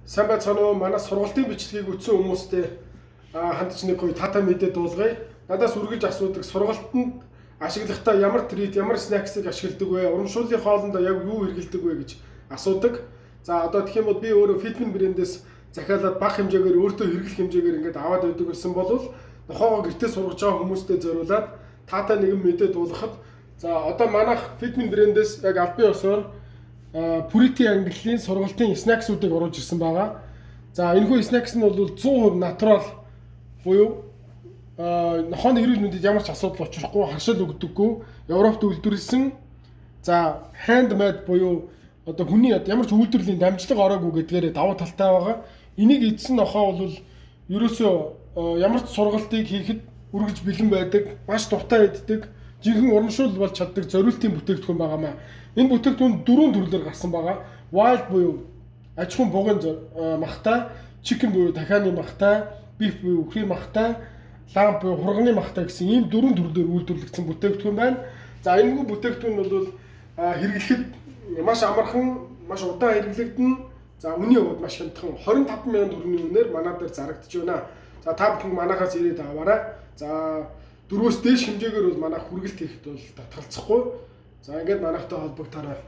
Сайн байцгаана уу? Манай сургалтын бичлэгийг үзсэн хүмүүстээ хандж нэг гоё тата мэдээ дуулгая. Надаас үргэлж асуудаг сургалтанд ашиглахдаа ямар трит, ямар снаксыг ашигладаг вэ? Урамшууллын хоолндоо яг юу хэрэгэлдэг вэ гэж асуудаг. За одоо тэгэх юм бол би өөрөө фитмин брэндээс захиалаад бага хэмжээгээр өөртөө хэрэглэх хэмжээгээр ингээд аваад байдаг гэсэн бол нохоогоо гэртээ сургаж байгаа хүмүүстээ зориулаад тата нэгэн мэдээ дуулгахад за одоо манайх фитмин брэндээс яг албан ёсоор Purity ангиллын сургалтын снаксуудыг оруулж ирсэн байгаа. За энэхүү снакс нь бол 100% натурал буюу нохооны эрүүл мэндэд ямар ч асуудал учрахгүй, харшил өгдөггүй, Европт үйлдвэрлэсэн за handmade буюу одоо хүний ямар ч үйлдвэрлэлийн дамжлага ороогүй гэдгээрээ давуу талтай байгаа. Энийг эзэн нохоо бол ерөөсөө ямар ч сургалтыг хийхэд үргэлж бэлэн байдаг, маш дуртай иддэг, жинхэнэ урамшуул болж чаддаг зориултын бүтээгдэхүүн байгаамаа. Энэ бүтээгдэхүүн дөрвөн төрлөөр гарсан байгаа. Wild буюу аж ахуйн бугын махтай, chicken буюу дахианы махтай, beef буюу үхрийн махтай, lamb буюу хурганы махтай гэсэн ийм дөрвөн төрлөөр үйлдвэрлэгдсэн бүтээгдэхүүн байна. За энэ бүтээгдэхүүн бол хэрэглэхэд маш амархан, маш удаан хэрэглэгдэнэ. За үнийн хувьд маш хямдхан 25 сая төгрөгийн үнээр манай дээр зарагдаж байна. За та бүхэн манайхаас ирээд аваарай. За дөрвөөс дээш хэмжээгээр бол манайх хүргэлт хийхэд бол татгалзахгүй. За ингээд манайхтай холбогдорой.